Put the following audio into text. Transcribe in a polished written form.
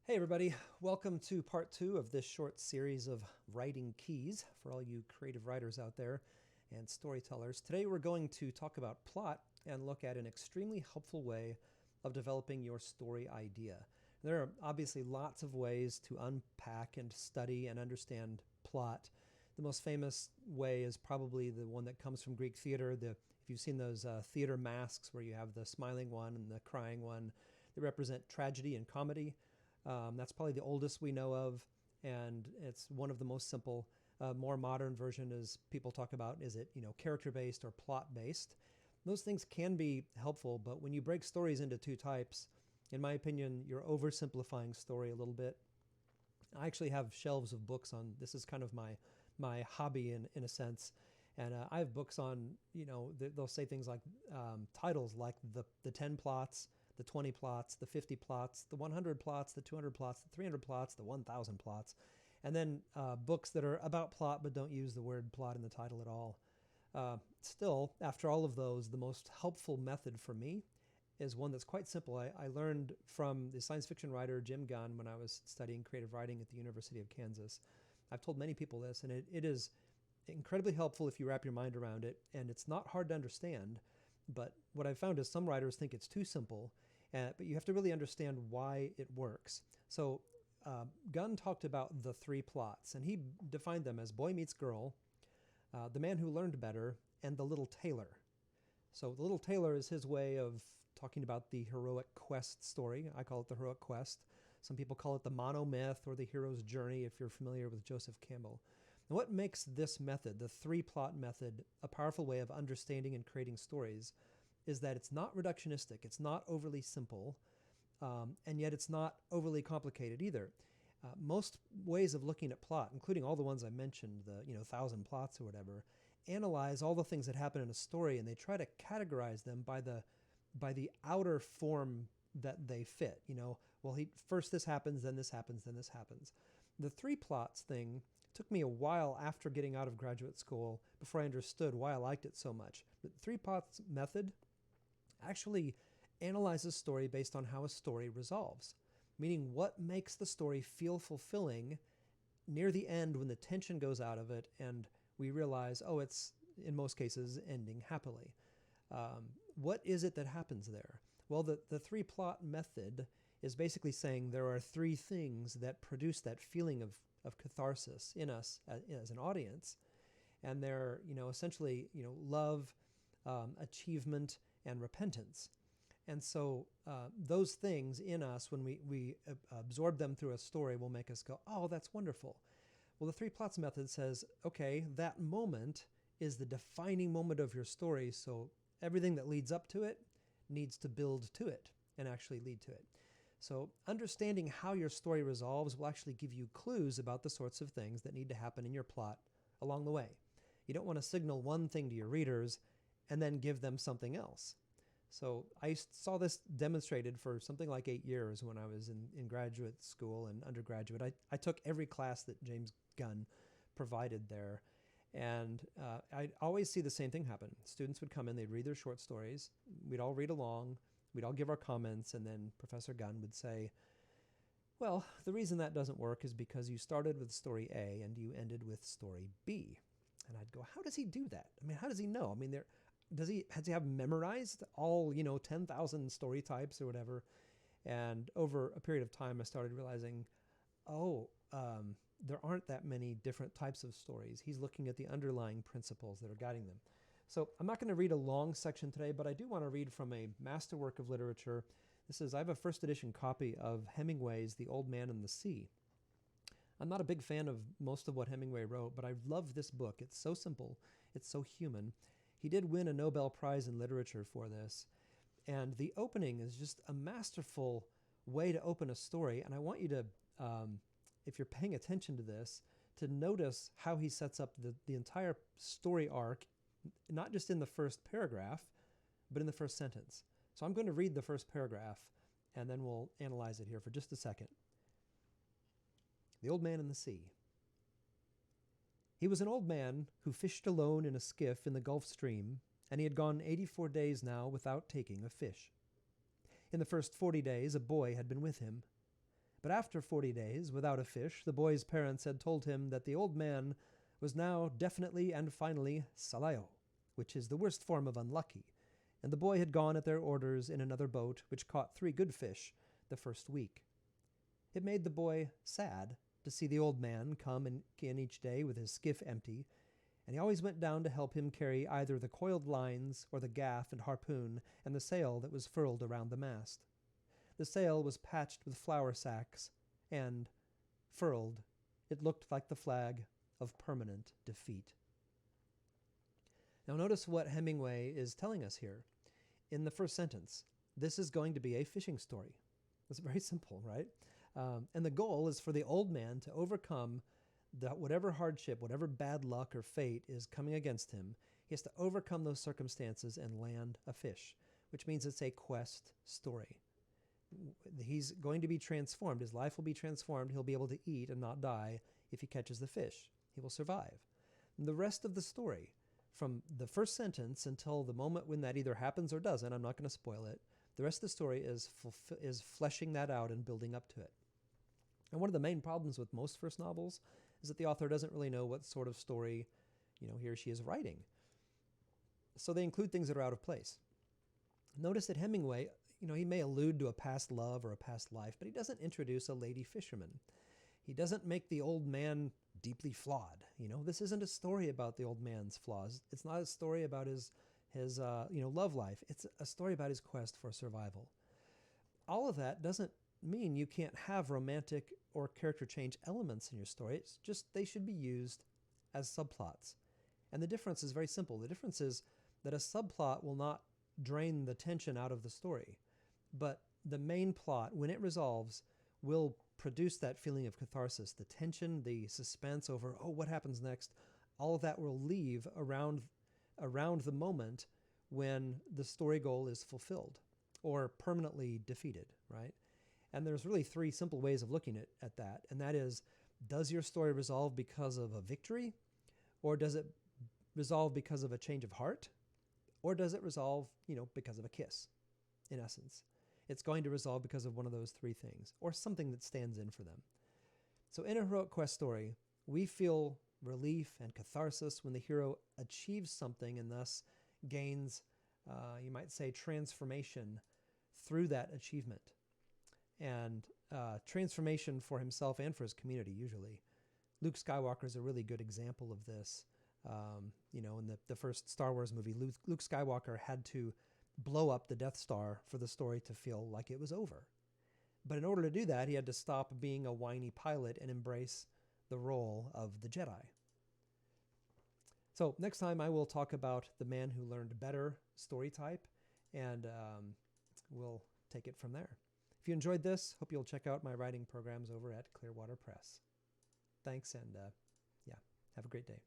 Hey, everybody. Welcome to part two of this short series of writing keys for all you creative writers out there and storytellers. Today, we're going to talk about plot and look at an extremely helpful way of developing your story idea. There are obviously lots of ways to unpack and study and understand plot. The most famous way is probably the one that comes from Greek theater. If you've seen those theater masks where you have the smiling one and the crying one, they represent tragedy and comedy. That's probably the oldest we know of, and it's one of the most simple. More modern version is people talk about, is it character based or plot based? Those things can be helpful, but when you break stories into two types, in my opinion, you're oversimplifying story a little bit. I actually have shelves of books on this. Is kind of my hobby in a sense, and I have books on they'll say things like titles like the 10 plots, the 20 plots, the 50 plots, the 100 plots, the 200 plots, the 300 plots, the 1,000 plots, and then books that are about plot but don't use the word plot in the title at all. Still, after all of those, the most helpful method for me is one that's quite simple. I learned from the science fiction writer Jim Gunn when I was studying creative writing at the University of Kansas. I've told many people this, and it is incredibly helpful if you wrap your mind around it, and it's not hard to understand. But what I've found is some writers think it's too simple, but you have to really understand why it works. So Gunn talked about the three plots, and he defined them as Boy Meets Girl, The Man Who Learned Better, and The Little Tailor. So The Little Tailor is his way of talking about the heroic quest story. I call it the heroic quest. Some people call it the monomyth or the hero's journey if you're familiar with Joseph Campbell. And what makes this method, the three plot method, a powerful way of understanding and creating stories is that it's not reductionistic, it's not overly simple, and yet it's not overly complicated either. Most ways of looking at plot, including all the ones I mentioned, the 1,000 plots or whatever, analyze all the things that happen in a story, and they try to categorize them by the outer form that they fit. First this happens, then this happens, then this happens. The three plots thing took me a while after getting out of graduate school before I understood why I liked it so much. The three plots method actually analyzes story based on how a story resolves, meaning what makes the story feel fulfilling near the end when the tension goes out of it and we realize, oh, it's in most cases ending happily. What is it that happens there? Well, the three plot method is basically saying there are three things that produce that feeling of catharsis in us as an audience. And they're, essentially, love, achievement, and repentance. And so those things in us, when we absorb them through a story, will make us go, oh, that's wonderful. Well, the three plots method says, okay, that moment is the defining moment of your story, so everything that leads up to it needs to build to it and actually lead to it. So understanding how your story resolves will actually give you clues about the sorts of things that need to happen in your plot along the way. You don't want to signal one thing to your readers and then give them something else. So I saw this demonstrated for something like 8 years when I was in graduate school and undergraduate. I took every class that James Gunn provided there. And I'd always see the same thing happen. Students would come in, they'd read their short stories. We'd all read along. We'd all give our comments. And then Professor Gunn would say, well, the reason that doesn't work is because you started with story A and you ended with story B. And I'd go, how does he do that? I mean, how does he know? I mean, has he have memorized all 10,000 story types or whatever? And over a period of time, I started realizing, there aren't that many different types of stories. He's looking at the underlying principles that are guiding them. So I'm not going to read a long section today, but I do want to read from a masterwork of literature. I have a first edition copy of Hemingway's The Old Man and the Sea. I'm not a big fan of most of what Hemingway wrote, but I love this book. It's so simple. It's so human. He did win a Nobel Prize in Literature for this. And the opening is just a masterful way to open a story. And I want you to, if you're paying attention to this, to notice how he sets up the entire story arc, not just in the first paragraph, but in the first sentence. So I'm going to read the first paragraph, and then we'll analyze it here for just a second. The Old Man and the Sea. He was an old man who fished alone in a skiff in the Gulf Stream, and he had gone 84 days now without taking a fish. In the first 40 days, a boy had been with him. But after 40 days without a fish, the boy's parents had told him that the old man was now definitely and finally salayo, which is the worst form of unlucky, and the boy had gone at their orders in another boat which caught 3 good fish the first week. It made the boy sad to see the old man come in each day with his skiff empty, and he always went down to help him carry either the coiled lines or the gaff and harpoon and the sail that was furled around the mast. The sail was patched with flour sacks, and, furled, it looked like the flag of permanent defeat. Now notice what Hemingway is telling us here. In the first sentence, this is going to be a fishing story. It's very simple, right? And the goal is for the old man to overcome whatever hardship, whatever bad luck or fate is coming against him. He has to overcome those circumstances and land a fish, which means it's a quest story. He's going to be transformed. His life will be transformed. He'll be able to eat and not die if he catches the fish. He will survive. And the rest of the story, from the first sentence until the moment when that either happens or doesn't, I'm not going to spoil it, the rest of the story is fleshing that out and building up to it. And one of the main problems with most first novels is that the author doesn't really know what sort of story, he or she is writing. So they include things that are out of place. Notice that Hemingway, he may allude to a past love or a past life, but he doesn't introduce a lady fisherman. He doesn't make the old man deeply flawed. This isn't a story about the old man's flaws. It's not a story about his love life. It's a story about his quest for survival. All of that doesn't mean you can't have romantic or character change elements in your story. It's just they should be used as subplots. And the difference is very simple. The difference is that a subplot will not drain the tension out of the story, but the main plot, when it resolves, will produce that feeling of catharsis. The tension, the suspense over, what happens next, all of that will leave around the moment when the story goal is fulfilled or permanently defeated, right? And there's really 3 simple ways of looking at that, and that is, does your story resolve because of a victory, or does it resolve because of a change of heart, or does it resolve, because of a kiss, in essence? It's going to resolve because of one of those 3 things, or something that stands in for them. So in a heroic quest story, we feel relief and catharsis when the hero achieves something and thus gains, you might say, transformation through that achievement. And transformation for himself and for his community, usually. Luke Skywalker is a really good example of this. In the first Star Wars movie, Luke Skywalker had to blow up the Death Star for the story to feel like it was over. But in order to do that, he had to stop being a whiny pilot and embrace the role of the Jedi. So next time I will talk about The Man Who Learned Better story type, and we'll take it from there. If you enjoyed this, hope you'll check out my writing programs over at Clearwater Press. Thanks, and have a great day.